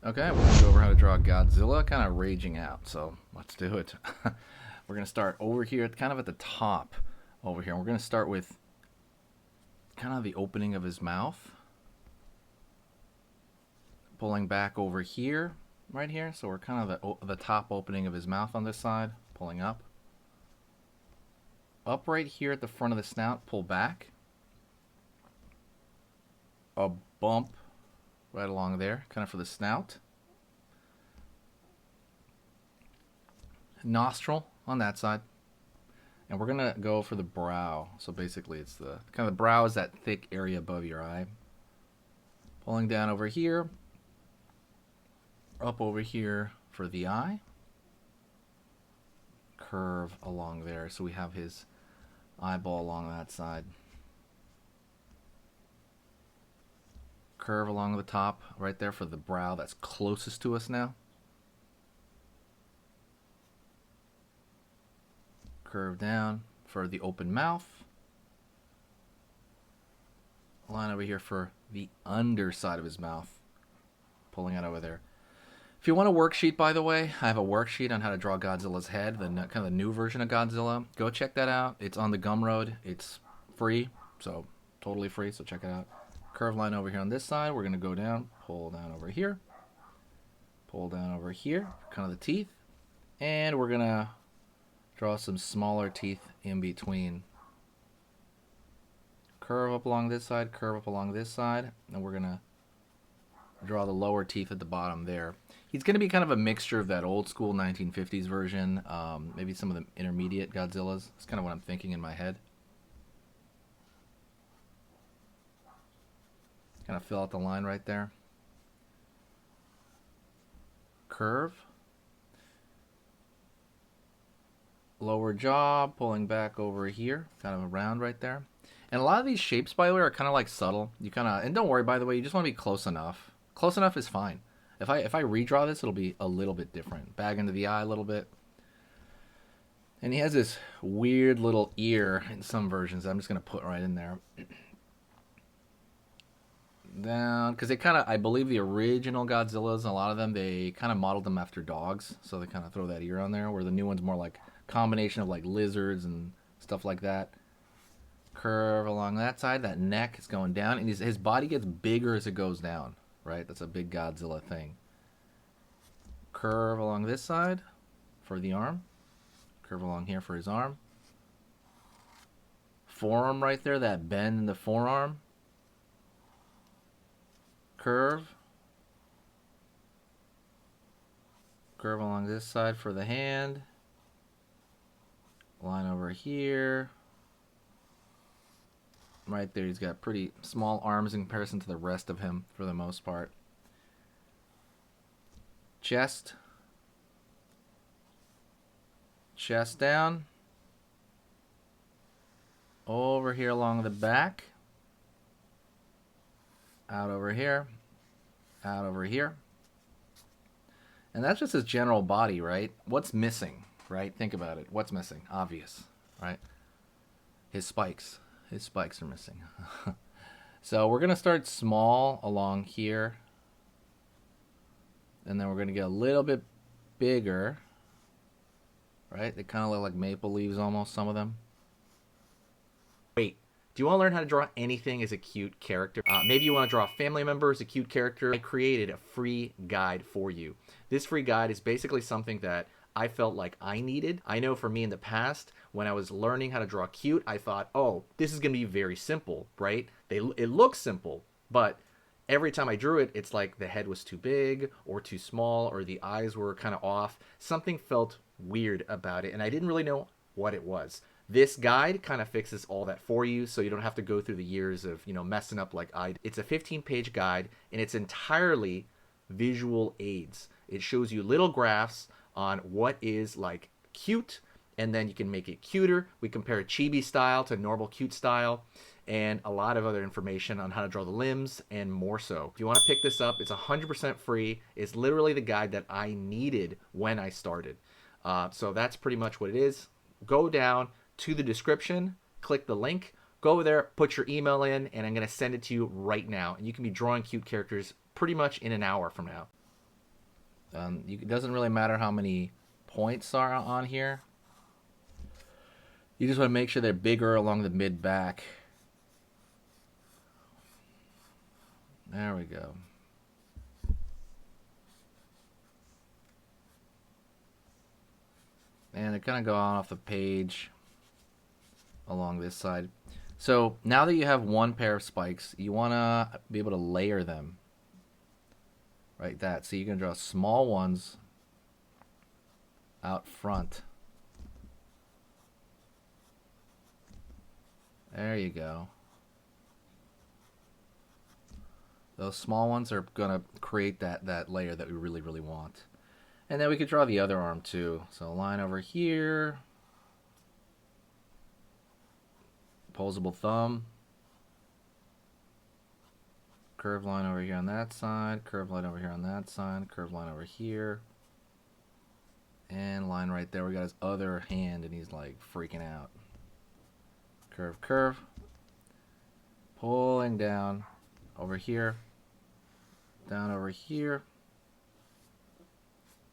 Okay, we're gonna go over how to draw Godzilla, kind of raging out. So let's do it. We're gonna start over here, kind of at the top over here. We're gonna start with kind of the opening of his mouth, pulling back over here, right here. So we're kind of the top opening of his mouth on this side, pulling up. Up right here at the front of the snout, pull back. A bump right along there, kind of for the snout. Nostril on that side. And we're going to go for the brow. So basically it's the kind of the brow is that thick area above your eye. Pulling down over here. Up over here for the eye. Curve along there. So we have his eyeball along that side. Curve along the top right there for the brow that's closest to us now. Curve down for the open mouth. Line over here for the underside of his mouth. Pulling it over there. If you want a worksheet, by the way, I have a worksheet on how to draw Godzilla's head, the kind of the new version of Godzilla. Go check that out. It's on the Gumroad. It's free, so totally free, so check it out. Curve line over here on this side. We're going to go down, pull down over here, pull down over here, kind of the teeth, and we're going to draw some smaller teeth in between. Curve up along this side, curve up along this side, and we're going to draw the lower teeth at the bottom there. He's going to be kind of a mixture of that old school 1950s version, maybe some of the intermediate Godzillas. That's kind of what I'm thinking in my head. Kind of fill out the line right there. Curve. Lower jaw, pulling back over here, kind of around right there. And a lot of these shapes, by the way, are kind of like subtle. You kind of, and don't worry, by the way, you just want to be close enough. Close enough is fine. If I redraw this, it'll be a little bit different. Bag into the eye a little bit. And he has this weird little ear in some versions that I'm just going to put right in there. Down, because they kind of, I believe the original Godzillas, a lot of them, they kind of modeled them after dogs, so they kind of throw that ear on there, where the new one's more like combination of like lizards and stuff like that. Curve along that side, that neck is going down, and his body gets bigger as it goes down, right? That's a big Godzilla thing. Curve along this side for the arm. Curve along here for his arm. Forearm right there, that bend in the forearm. Curve. Curve along this side for the hand. Line over here. Right there, he's got pretty small arms in comparison to the rest of him for the most part. Chest. Chest down. Over here along the back. Out over here. Out over here. And that's just his general body, right? What's missing, right? Think about it. What's missing? Obvious, right? His spikes. His spikes are missing. So we're going to start small along here. And then we're going to get a little bit bigger. Right? They kind of look like maple leaves almost, some of them. Wait. Do you want to learn how to draw anything as a cute character? Maybe you want to draw a family member as a cute character. I created a free guide for you. This free guide is basically something that I felt like I needed. I know for me in the past, when I was learning how to draw cute, I thought, oh, this is going to be very simple, right? It looks simple, but every time I drew it, it's like the head was too big or too small or the eyes were kind of off. Something felt weird about it, and I didn't really know what it was. This guide kind of fixes all that for you, so you don't have to go through the years of, messing up like I did. It's a 15-page guide, and it's entirely visual aids. It shows you little graphs on what is like cute, and then you can make it cuter. We compare chibi style to normal cute style, and a lot of other information on how to draw the limbs and more so. If you want to pick this up, it's 100% free. It's literally the guide that I needed when I started. So that's pretty much what it is. Go down to the description, click the link, go over there, put your email in, and I'm going to send it to you right now. And you can be drawing cute characters pretty much in an hour from now. It doesn't really matter how many points are on here. You just want to make sure they're bigger along the mid back. There we go. And they kind of go on off the page along this side. So now that you have one pair of spikes, you want to be able to layer them. Right, that. So you're going to draw small ones out front. There you go. Those small ones are going to create that layer that we really, really want. And then we could draw the other arm too. So a line over here. Opposable thumb. Curved line over here on that side. Curved line over here on that side. Curved line over here. And line right there. We got his other hand and he's like freaking out. Curve, curve. Pulling down over here. Down over here.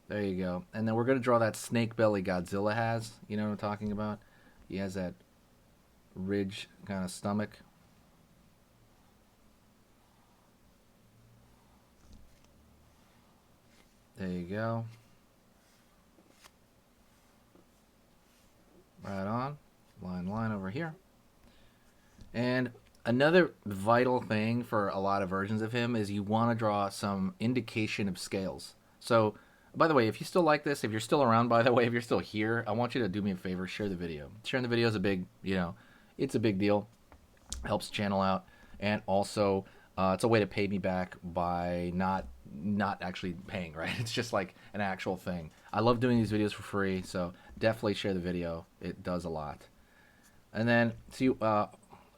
There you go. And then we're going to draw that snake belly Godzilla has. You know what I'm talking about? He has that ridge kind of stomach. There you go. Right on. Line, line over here. And another vital thing for a lot of versions of him is you want to draw some indication of scales. So, by the way, if you still like this, if you're still around, by the way, if you're still here, I want you to do me a favor, share the video. Sharing the video is a big, it's a big deal. Helps the channel out. And also, it's a way to pay me back by not actually paying, right? It's just like an actual thing. I love doing these videos for free, so definitely share the video. It does a lot. And then, see,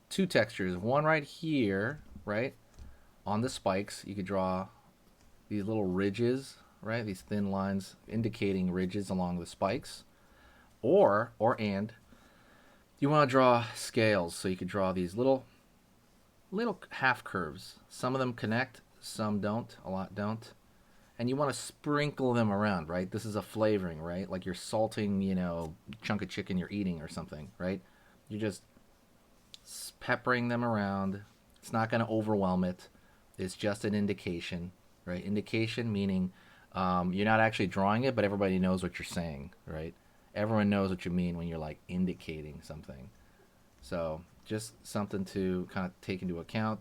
two textures. One right here, right? On the spikes, you could draw these little ridges, right? These thin lines indicating ridges along the spikes. Or you want to draw scales, so you could draw these little half curves. Some of them connect, some don't, a lot don't. And you want to sprinkle them around, right? This is a flavoring, right? Like you're salting, chunk of chicken you're eating or something, right? You're just peppering them around. It's not going to overwhelm it. It's just an indication, right? Indication meaning you're not actually drawing it, but everybody knows what you're saying, right? Everyone knows what you mean when you're like indicating something. So just something to kind of take into account.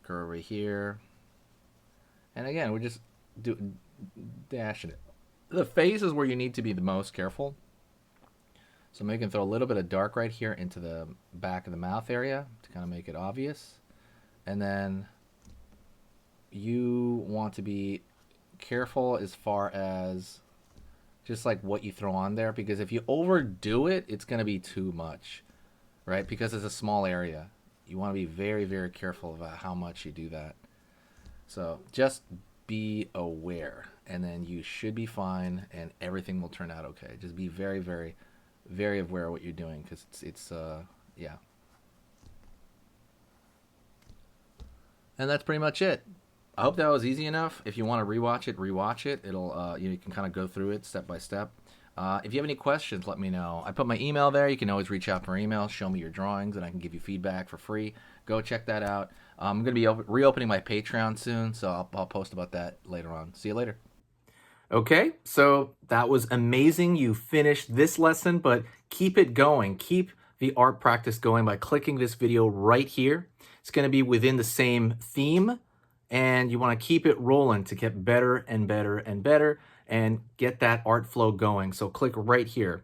Curve over here. And again, we're just dashing it. The face is where you need to be the most careful. So maybe you can throw a little bit of dark right here into the back of the mouth area to kind of make it obvious. And then you want to be careful as far as just like what you throw on there, because if you overdo it, it's going to be too much, right? Because it's a small area. You want to be very, very careful about how much you do that. So just be aware, and then you should be fine, and everything will turn out okay. Just be very, very, very aware of what you're doing, because yeah. And that's pretty much it. I hope that was easy enough. If you want to rewatch it. It'll you can kind of go through it step by step. If you have any questions, let me know. I put my email there. You can always reach out for email. Show me your drawings, and I can give you feedback for free. Go check that out. I'm going to be reopening my Patreon soon, so I'll post about that later on. See you later. Okay, so that was amazing. You finished this lesson, but keep it going. Keep the art practice going by clicking this video right here. It's going to be within the same theme, and you want to keep it rolling to get better and better and better and get that art flow going. So click right here.